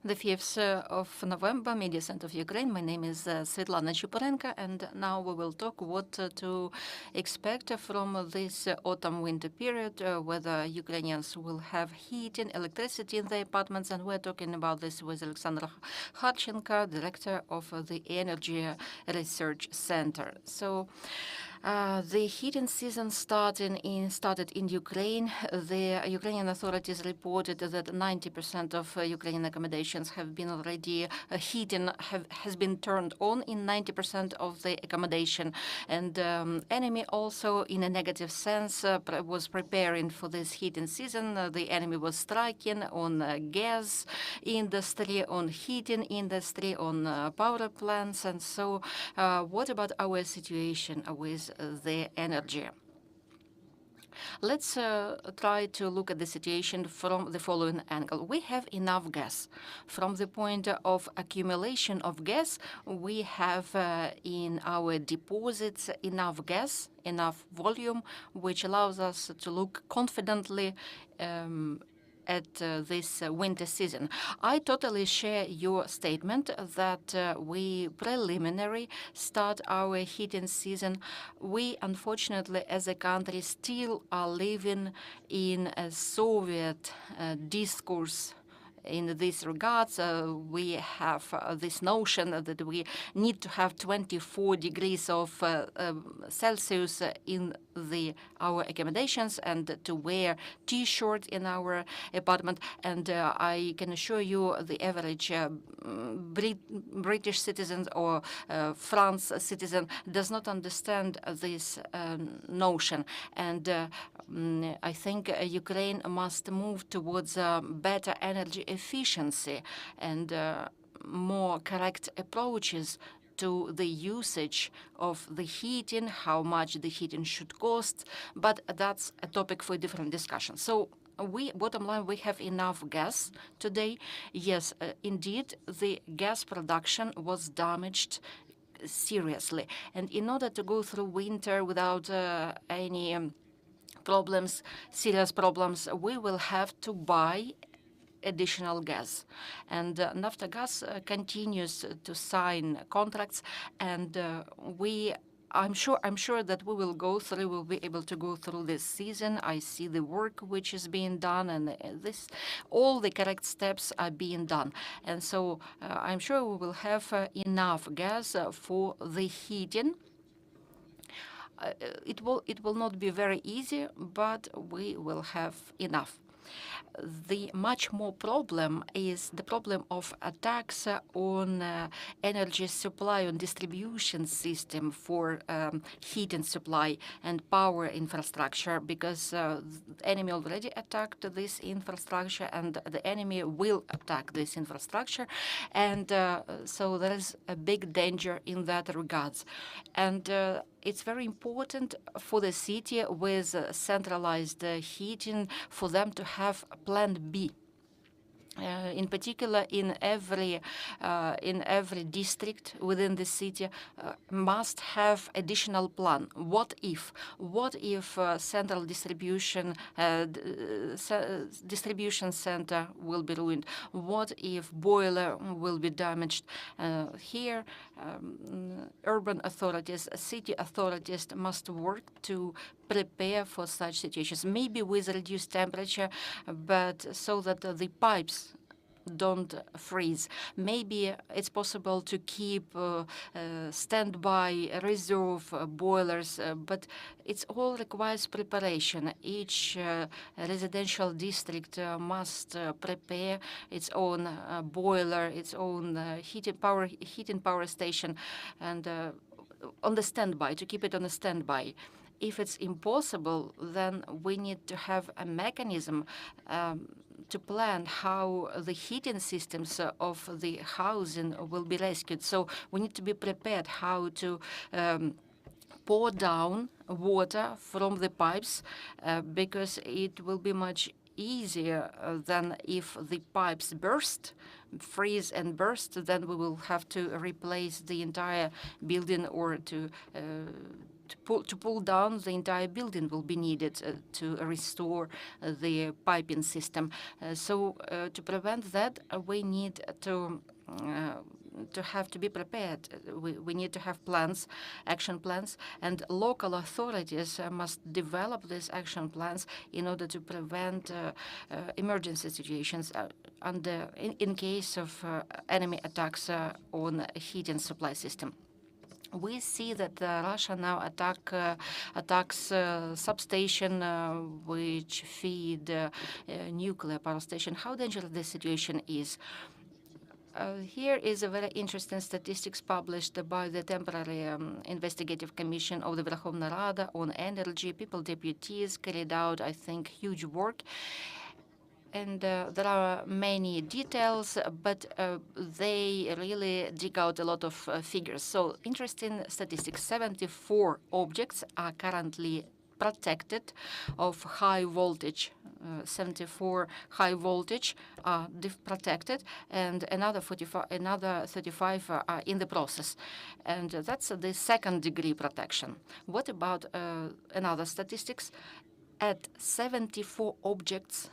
The 5th of November, Media Center of Ukraine. My name is Svetlana Chuparenko, and now we will talk what to expect from this autumn-winter period, whether Ukrainians will have heat and electricity in their apartments, and we're talking about this with Oleksandr Kharchenko, director of the Energy Research Center. So, the heating season started in Ukraine. The Ukrainian authorities reported that 90% of Ukrainian accommodations have been already heating has been turned on in 90% of the accommodation, and enemy also, in a negative sense, was preparing for this heating season. The enemy was striking on gas industry, on heating industry, on power plants, and so what about our situation with the energy? Let's try to look at the situation from the following angle. We have enough gas. From the point of accumulation of gas, we have in our deposits enough gas, enough volume, which allows us to look confidently at this winter season. I totally share your statement that we preliminary start our heating season. We, unfortunately, as a country, still are living in a Soviet discourse. In this regards, we have this notion that we need to have 24 degrees of Celsius in our accommodations and to wear T-shirts in our apartment. And I can assure you the average British citizen or France citizen does not understand this notion. And I think Ukraine must move towards better energy efficiency and more correct approaches to the usage of the heating, how much the heating should cost, but that's a topic for a different discussion. So bottom line, we have enough gas today. Yes, indeed, the gas production was damaged seriously. And in order to go through winter without any serious problems, we will have to buy additional gas. And Naftogaz continues to sign contracts, and I'm sure that we'll be able to go through this season. I see the work which is being done, and all the correct steps are being done. And so I'm sure we will have enough gas for the heating. It will not be very easy, but we will have enough. The much more problem is the problem of attacks on energy supply, on distribution system for heating supply and power infrastructure, because the enemy already attacked this infrastructure, and the enemy will attack this infrastructure, and so there is a big danger in that regards. And it's very important for the city with centralized heating for them to have Plan B. In particular, in every district within the city must have additional plan. What if central distribution center will be ruined? What if boiler will be damaged? Here, urban authorities, city authorities must work to prepare for such situations, maybe with reduced temperature, but so that the pipes don't freeze. Maybe it's possible to keep standby reserve boilers, but it all requires preparation. Each residential district must prepare its own boiler, its own heating power station, and on the standby, to keep it on the standby. If it's impossible, then we need to have a mechanism to plan how the heating systems of the housing will be rescued. So we need to be prepared how to pour down water from the pipes, because it will be much easier than if the pipes freeze and burst, then we will have to replace the entire building or to to pull down the entire building will be needed to restore the piping system. So to prevent that, we need to have to be prepared. We need to have plans, action plans, and local authorities must develop these action plans in order to prevent emergency situations in case of enemy attacks on heating supply system. We see that Russia now attacks substation which feed nuclear power station. How dangerous this situation is? Here is a very interesting statistics published by the temporary investigative commission of the Verkhovna Rada on energy. People deputies carried out, I think, huge work. And there are many details, but they really dig out a lot of figures. So interesting statistics, 74 objects are currently protected of high voltage. 74 high voltage are protected, and another 35 are in the process. And that's the second degree protection. What about another statistics? At 74 objects,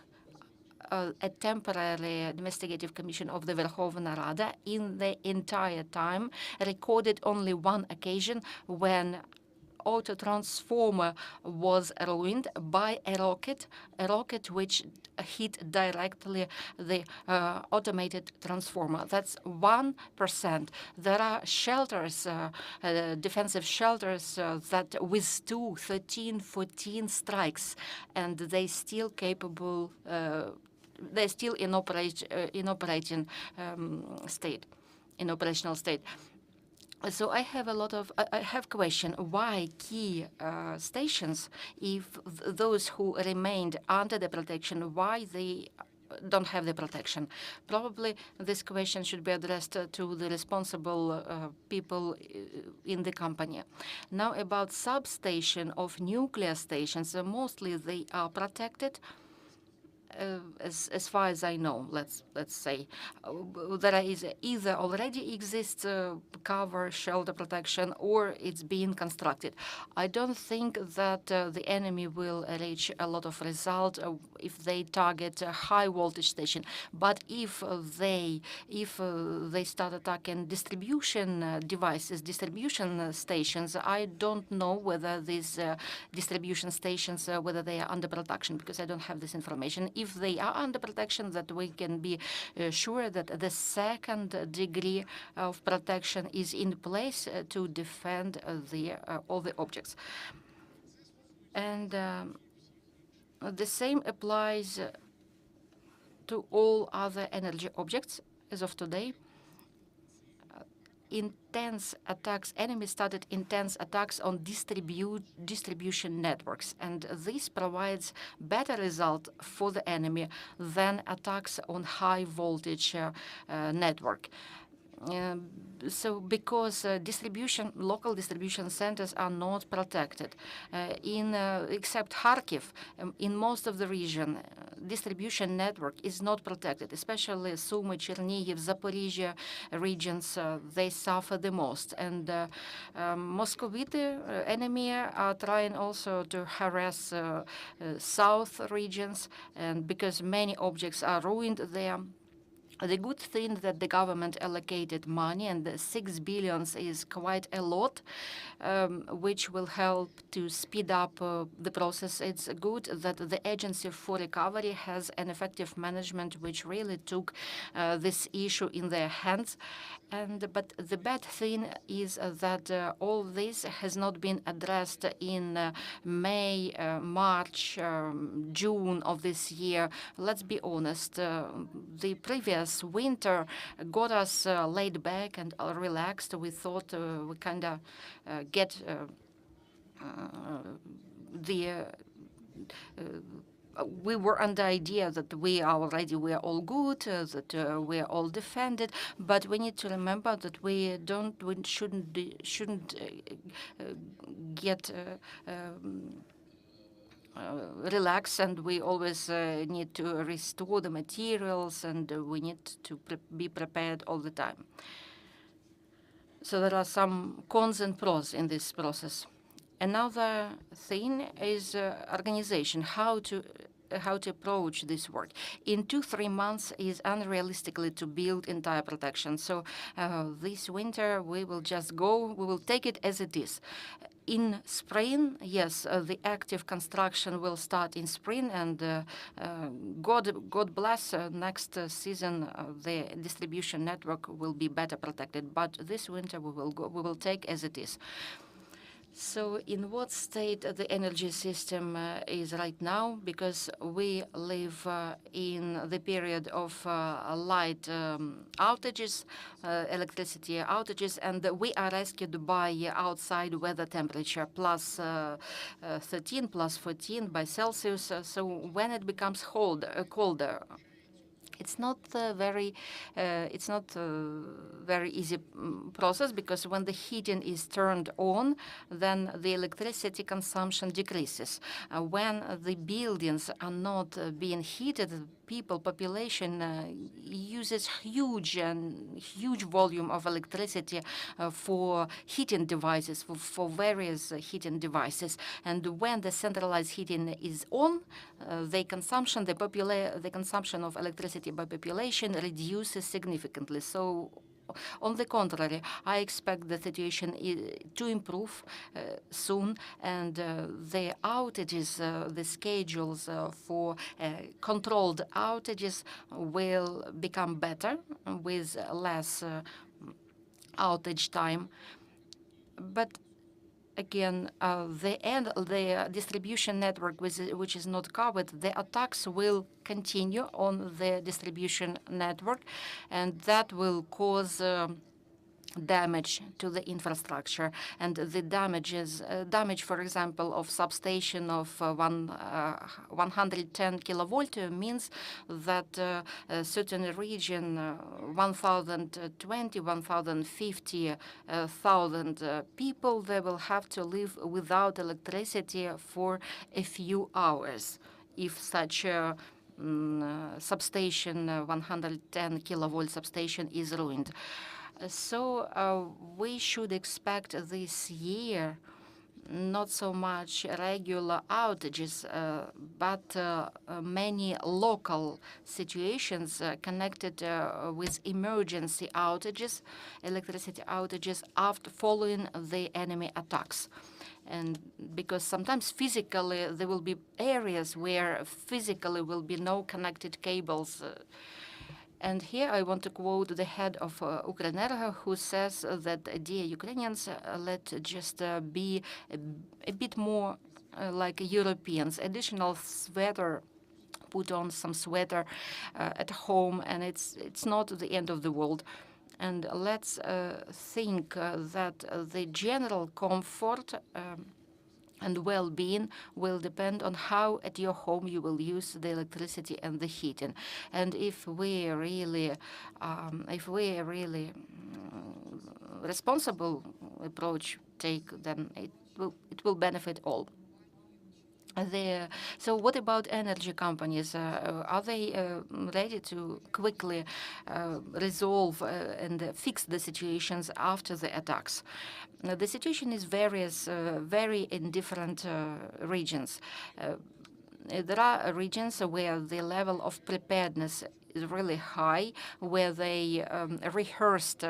a temporary investigative commission of the Verkhovna Rada in the entire time recorded only one occasion when auto transformer was ruined by a rocket which hit directly the automated transformer. That's 1%. There are shelters, defensive shelters that withstood 13, 14 strikes, and they still capable. They're still in operating state, in operational state. So I have I have question, why key stations, if those who remained under the protection, why they don't have the protection? Probably this question should be addressed to the responsible people in the company. Now about substation of nuclear stations, mostly they are protected. As far as I know, let's say, there is either already exists cover, shelter protection, or it's being constructed. I don't think that the enemy will reach a lot of result if they target a high voltage station. But if they start attacking distribution devices, distribution stations, I don't know whether these distribution stations whether they are under protection, because I don't have this information. If they are under protection, that we can be sure that the second degree of protection is in place to defend all the objects. And the same applies to all other energy objects as of today. Intense attacks, enemy started intense attacks on distribution networks, and this provides better result for the enemy than attacks on high voltage network. So because local distribution centers are not protected. Except Kharkiv, in most of the region, distribution network is not protected, especially Sumy, Chernihiv, Zaporizhia regions, they suffer the most. And Moscovite enemy are trying also to harass south regions, and because many objects are ruined there. The good thing that the government allocated money, and the 6 billion is quite a lot, which will help to speed up the process. It's good that the Agency for Recovery has an effective management which really took this issue in their hands. But the bad thing is that all this has not been addressed in May, March, June of this year. Let's be honest, the previous winter got us laid back and relaxed. We thought we kind of get we were under the idea that we are all good, that we are all defended. But we need to remember that we shouldn't get relax, and we always need to restore the materials, and we need to be prepared all the time. So there are some cons and pros in this process. Another thing is organization, how to approach this work. In 2-3 months is unrealistically to build entire protection. So this winter we will take it as it is. In spring, yes, the active construction will start in spring, and God bless, next season the distribution network will be better protected. But this winter we will take as it is. So in what state the energy system is right now? Because we live in the period of light outages, electricity outages, and we are rescued by outside weather temperature, plus 13, plus 14 by Celsius. So when it becomes colder, it's not very easy process, because when the heating is turned on, then the electricity consumption decreases. When the buildings are not being heated, population uses huge volume of electricity for heating devices, for various heating devices. And when the centralized heating is on, the consumption of electricity by population reduces significantly. So on the contrary, I expect the situation to improve soon, and the outages, the schedules for controlled outages will become better with less outage time. But again, the distribution network, which is not covered, the attacks will continue on the distribution network, and that will cause damage to the infrastructure. And the damage, for example, of substation of 110 kilovolt means that a certain region, 1,020, 1,050,000 people, they will have to live without electricity for a few hours if such a substation, 110 kilovolt substation, is ruined. So we should expect this year not so much regular outages, but many local situations connected with emergency outages, electricity outages, after following the enemy attacks. And because sometimes physically there will be areas where physically will be no connected cables. And here I want to quote the head of Ukrenergo, who says that, dear Ukrainians, let's just be a bit more like Europeans. Additional sweater, put on some sweater at home, and it's not the end of the world. And let's think that the general comfort and well-being will depend on how at your home you will use the electricity and the heating. And if we really responsible approach take, then it will benefit all. So what about energy companies? Are they ready to quickly resolve and fix the situations after the attacks? The situation is vary in different regions. There are regions where the level of preparedness is really high, where they rehearsed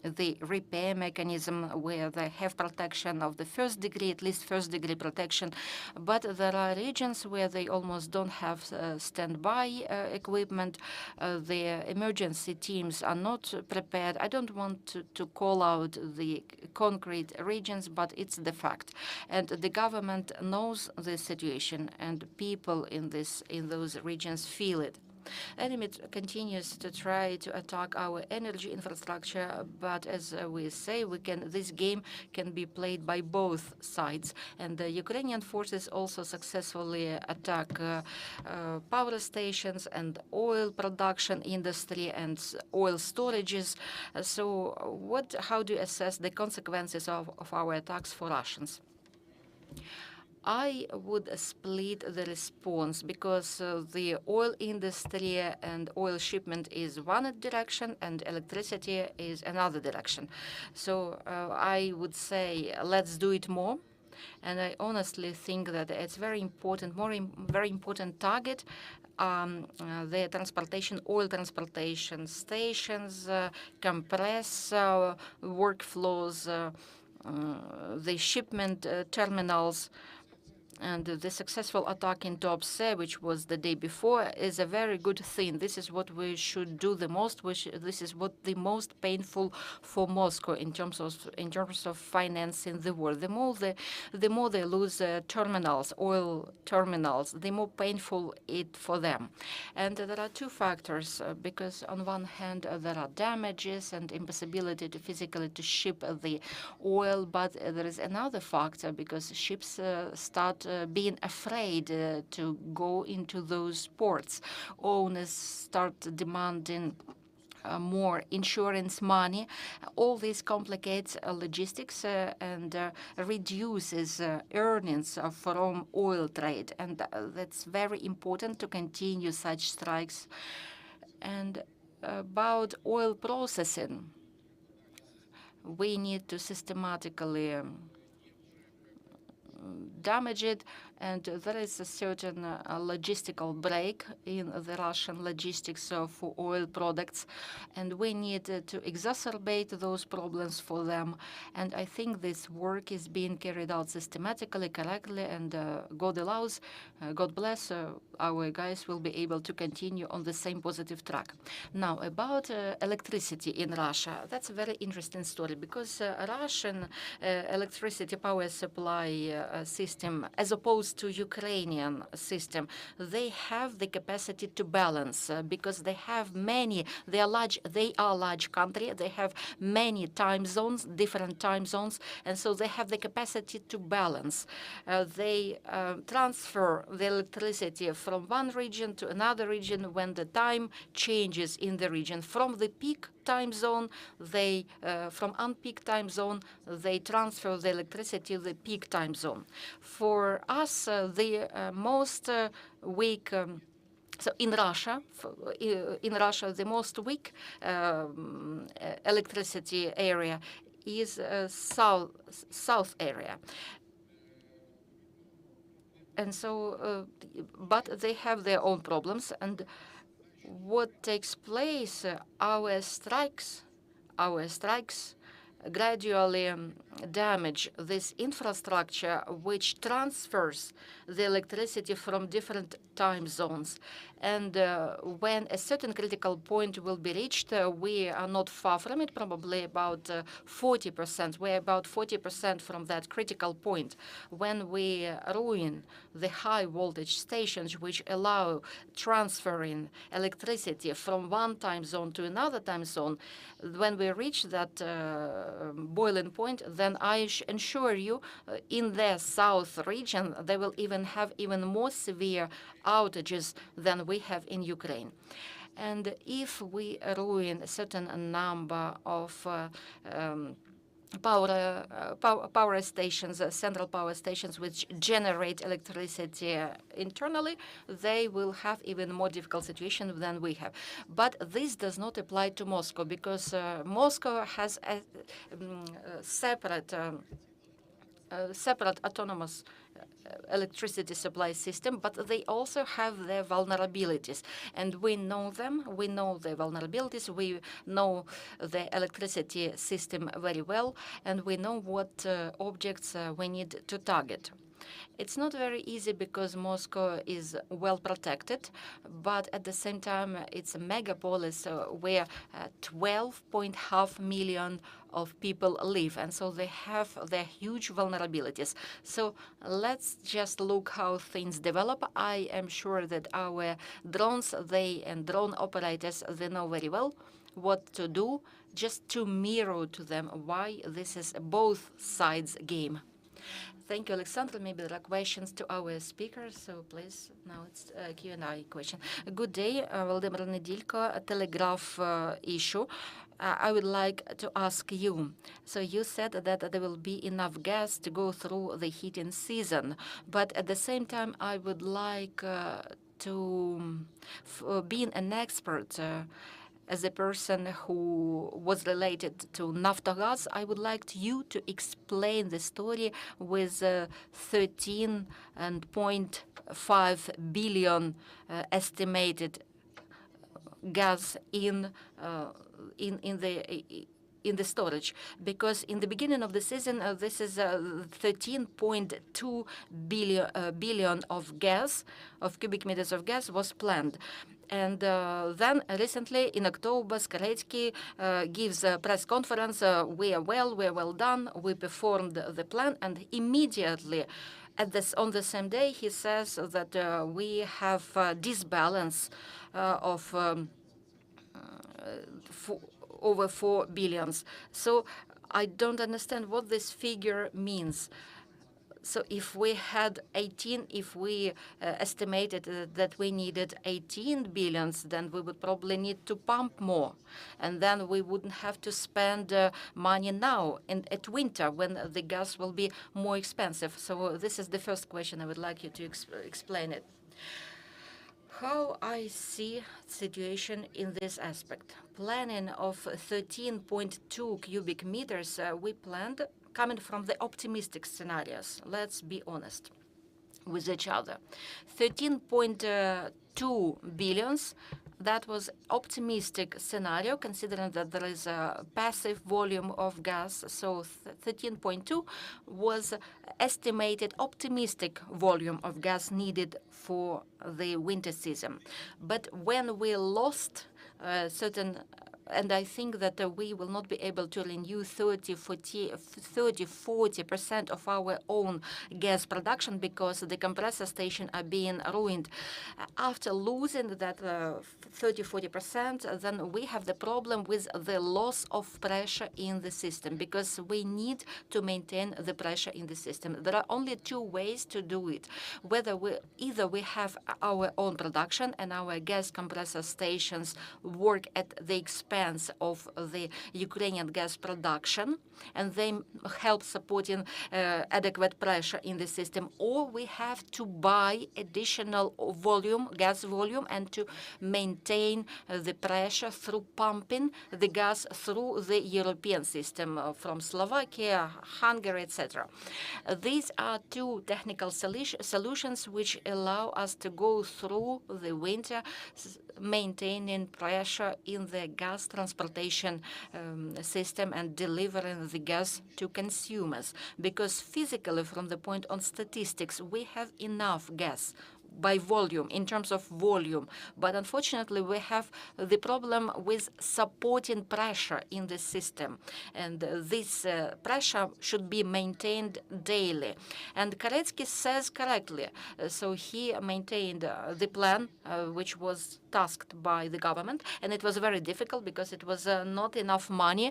the repair mechanism, where they have protection of the first degree, at least first degree protection. But there are regions where they almost don't have standby equipment. The emergency teams are not prepared. I don't want to call out the concrete regions, but it's the fact. And the government knows the situation, and people in those regions feel it. Enemy continues to try to attack our energy infrastructure, but as we say, this game can be played by both sides. And the Ukrainian forces also successfully attack power stations and oil production industry and oil storages. So how do you assess the consequences of our attacks for Russians? I would split the response, because the oil industry and oil shipment is one direction and electricity is another direction. So I would say let's do it more. And I honestly think that it's very important, very important target, the transportation, oil transportation stations, compress workflows, the shipment terminals. And the successful attack in Tuapse, which was the day before, is a very good thing. This is what we should do the most. This is what the most painful for Moscow in terms of financing the war. The more they lose terminals, oil terminals, the more painful it for them. And there are two factors, because on one hand there are damages and impossibility to physically to ship the oil, but there is another factor, because ships start being afraid to go into those ports. Owners start demanding more insurance money. All this complicates logistics and reduces earnings from oil trade. And that's very important to continue such strikes. And about oil processing, we need to systematically damage it, and there is a certain logistical break in the Russian logistics for oil products, and we need to exacerbate those problems for them. And I think this work is being carried out systematically, correctly, and God allows, God bless, our guys will be able to continue on the same positive track. Now, about electricity in Russia, that's a very interesting story, because Russian electricity power supply system, as opposed to Ukrainian system, they have the capacity to balance because they have many. They are large country. They have many time zones, different time zones, and so they have the capacity to balance. They transfer the electricity from one region to another region when the time changes in the region. From the peak time zone, from unpeak time zone, they transfer the electricity to the peak time zone. For us, the most weak. So in Russia, the most weak electricity area is south area. And so, but they have their own problems. And what takes place, our strikes gradually damage this infrastructure, which transfers the electricity from different time zones. And when a certain critical point will be reached, we are not far from it, probably about 40%. We're about 40% from that critical point. When we ruin the high voltage stations, which allow transferring electricity from one time zone to another time zone, when we reach that boiling point, then I ensure you, in the south region, they will have even more severe outages than we have in Ukraine. And if we ruin a certain number of power stations, central power stations, which generate electricity internally, they will have even more difficult situation than we have. But this does not apply to Moscow, because Moscow has a separate autonomous electricity supply system, but they also have their vulnerabilities, and we know them. We know the vulnerabilities. We know the electricity system very well, and we know what objects we need to target. It's not very easy because Moscow is well protected, but at the same time, it's a megapolis where 12.5 million of people live, and so they have their huge vulnerabilities. So let's just look how things develop. I am sure that our drones, and drone operators, they know very well what to do, just to mirror to them why this is both sides' game. Thank you, Oleksandr. Maybe there are questions to our speakers, so please, now it's a Q&A question. Good day, Volodymyr Nedilko, a Telegraph issue. I would like to ask you, so you said that there will be enough gas to go through the heating season, but at the same time, I would like to, being an expert, as a person who was related to Naftogaz, I would like you to explain the story with 13.5 billion estimated gas in the storage, because in the beginning of the season, this is 13.2 billion of gas, of cubic meters of gas was planned. And then recently in October, Kharchenko gives a press conference. We are well done. We performed the plan, and immediately on the same day, he says that we have disbalance of over 4 billions. So I don't understand what this figure means. So if we had 18, if we estimated that we needed 18 billions, then we would probably need to pump more. And then we wouldn't have to spend money now at winter when the gas will be more expensive. So this is the first question. I would like you to explain it. How I see situation in this aspect. Planning of 13.2 cubic meters we planned coming from the optimistic scenarios. Let's be honest with each other. 13.2 billions, that was optimistic scenario, considering that there is a passive volume of gas. So 13.2 was estimated optimistic volume of gas needed for the winter season. But when we lost certain, and I think that we will not be able to renew 40% of our own gas production because the compressor stations are being ruined. After losing that 40%, then we have the problem with the loss of pressure in the system, because we need to maintain the pressure in the system. There are only two ways to do it. Either we have our own production and our gas compressor stations work at the expense of the Ukrainian gas production, and they help supporting adequate pressure in the system, or we have to buy additional gas volume, and to maintain the pressure through pumping the gas through the European system from Slovakia, Hungary, etc. These are two technical solutions which allow us to go through the winter maintaining pressure in the gas transportation system and delivering the gas to consumers. Because physically, from the point on statistics, we have enough gas by volume, in terms of volume. But unfortunately, we have the problem with supporting pressure in the system. And this pressure should be maintained daily. And Kharchenko says correctly. So he maintained the plan, which was tasked by the government. And it was very difficult because it was not enough money,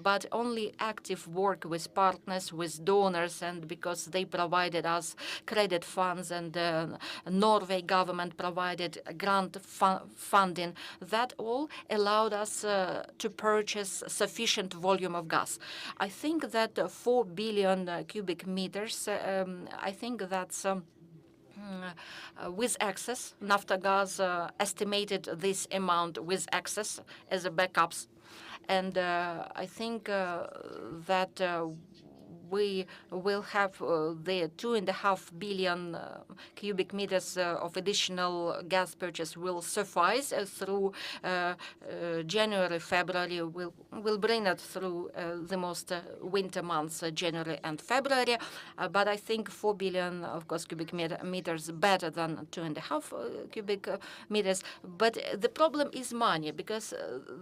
but only active work with partners, with donors, and because they provided us credit funds, and Norway government provided grant funding. That all allowed us to purchase sufficient volume of gas. I think that 4 billion cubic meters, I think that's with access. Naftogaz estimated this amount with access as a backups. And I think that we will have the 2.5 billion cubic meters of additional gas purchase will suffice through January, February. Will bring it through the most winter months, January and February. But I think 4 billion, of course, cubic meters better than 2.5 cubic meters. But the problem is money, because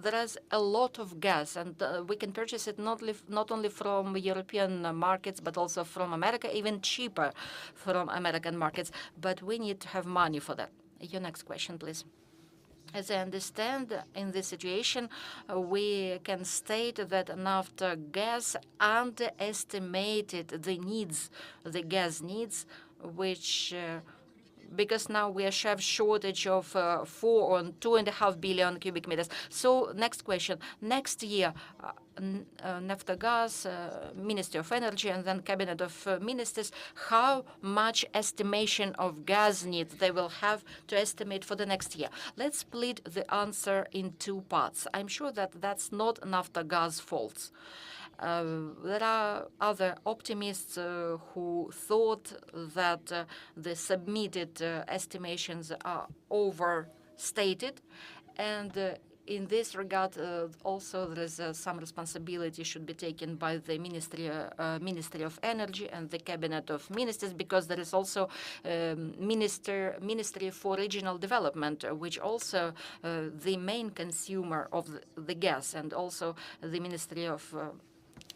there is a lot of gas, and we can purchase it not only from European markets, but also from America, even cheaper from American markets. But we need to have money for that. Your next question, please. As I understand, in this situation, we can state that Naftogaz underestimated the gas needs, which because now we have shortage of 4 or 2.5 billion cubic meters. So next question. Next year, Naftogaz, Ministry of Energy, and then Cabinet of Ministers, how much estimation of gas needs they will have to estimate for the next year? Let's split the answer in two parts. I'm sure that that's not Naftogaz's fault. There are other optimists who thought that the submitted estimations are overstated, and in this regard, also there is some responsibility should be taken by the Ministry of Energy and the Cabinet of Ministers, because there is also Ministry for Regional Development, which also the main consumer of the gas, and also the Ministry of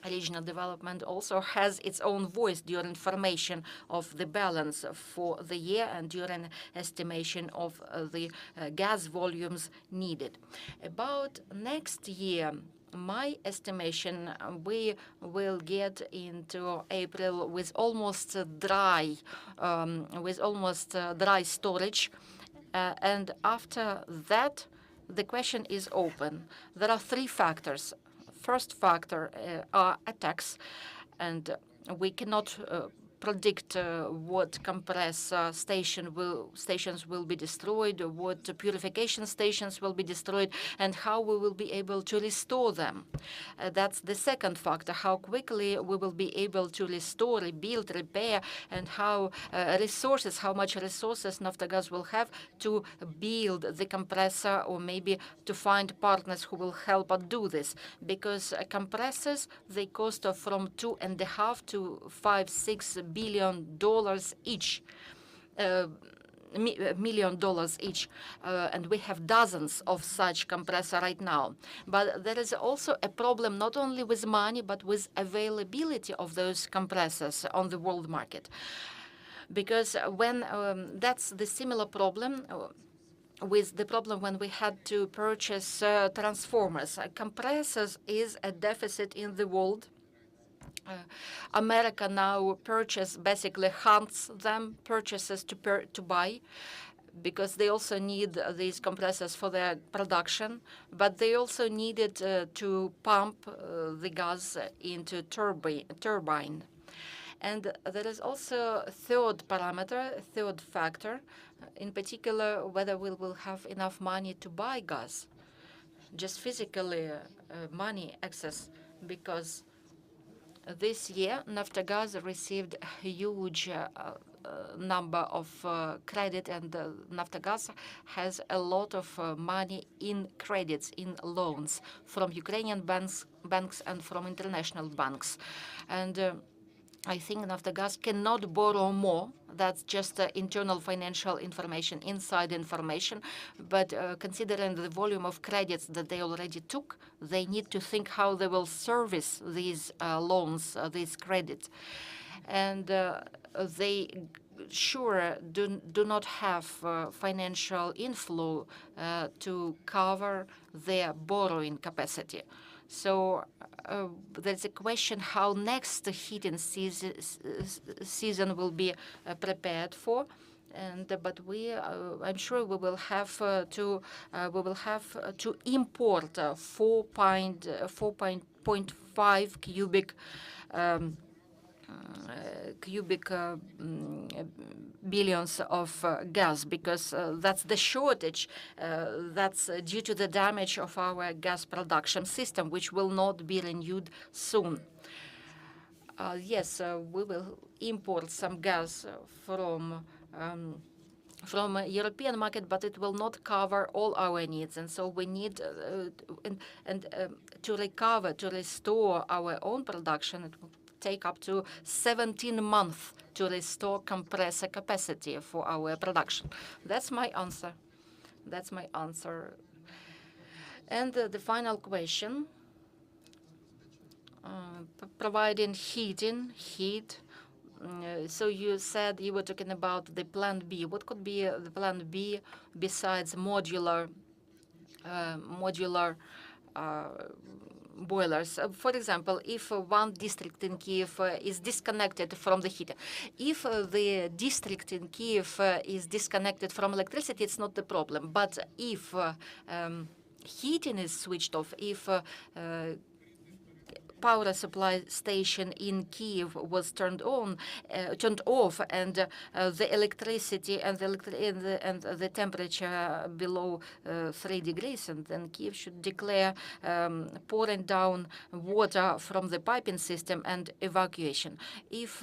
Regional Development also has its own voice during formation of the balance for the year and during estimation of the gas volumes needed. About next year, my estimation, we will get into April with almost dry storage, and after that, the question is open. There are three factors. First factor are attacks, and we cannot predict what compressor stations will be destroyed, what purification stations will be destroyed, and how we will be able to restore them. That's the second factor, how quickly we will be able to restore, rebuild, repair, and how much resources Naftogaz will have to build the compressor, or maybe to find partners who will help us do this. Because compressors, they cost from $2.5 to $5-6 billion each. $1 million each, and we have dozens of such compressors right now. But there is also a problem not only with money, but with availability of those compressors on the world market. Because when that's the similar problem with the problem when we had to purchase transformers. Compressors is a deficit in the world. America now hunts them, purchases to buy, because they also need these compressors for their production, but they also needed to pump the gas into turbine. And there is also a third parameter, a third factor, in particular, whether we will have enough money to buy gas, just physically money access, because this year, Naftogaz received a huge number of credit, and Naftogaz has a lot of money in credits, in loans from Ukrainian banks and from international banks. And I think Naftogaz cannot borrow more. That's just internal financial information, inside information. But considering the volume of credits that they already took, they need to think how they will service these loans, these credits. And they sure do not have financial inflow to cover their borrowing capacity. So there's a question how next heating season will be prepared for, but I'm sure we will have to import 4.5 cubic billions of gas, because that's the shortage. That's due to the damage of our gas production system, which will not be renewed soon. Yes, we will import some gas from European market, but it will not cover all our needs, and so we need to restore our own production. It will take up to 17 months to restore compressor capacity for our production. That's my answer. That's my answer. And the final question, providing heat. So you said you were talking about the plan B. What could be the plan B besides modular boilers. For example, if one district in Kyiv is disconnected from the heat, if the district in Kyiv is disconnected from electricity, it's not the problem. But if heating is switched off, if power supply station in Kyiv was turned off, and the electricity and the temperature below 3 degrees, and then Kyiv should declare pouring down water from the piping system and evacuation. If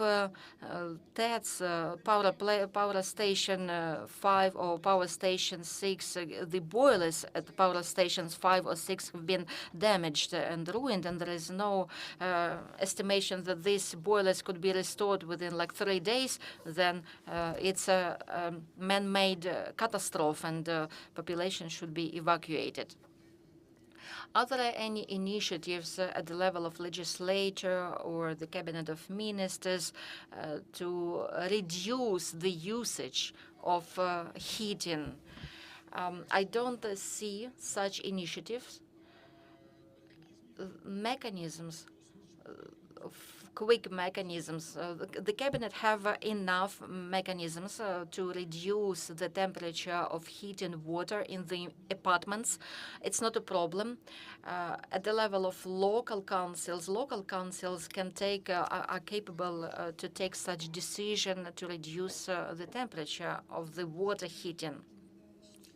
that's power station 5 or power station 6, the boilers at power stations 5 or 6 have been damaged and ruined, and there is no estimation that these boilers could be restored within like 3 days, then it's a man-made catastrophe, and population should be evacuated. Are there any initiatives at the level of legislature or the cabinet of ministers to reduce the usage of heating? I don't see such initiatives. Mechanisms, quick mechanisms. The cabinet have enough mechanisms to reduce the temperature of heating water in the apartments. It's not a problem. At the level of local councils can take are capable to take such decision to reduce the temperature of the water heating,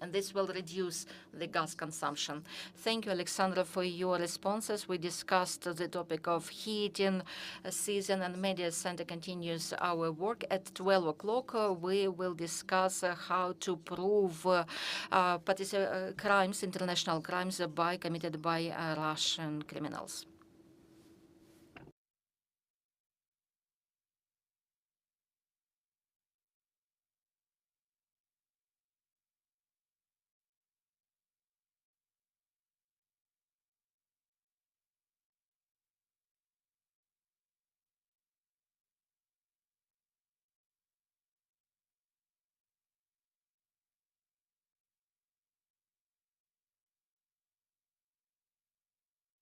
and this will reduce the gas consumption. Thank you, Oleksandr, for your responses. We discussed the topic of heating season, and Media Center continues our work. At 12 o'clock, we will discuss how to prove crimes, international crimes committed by Russian criminals.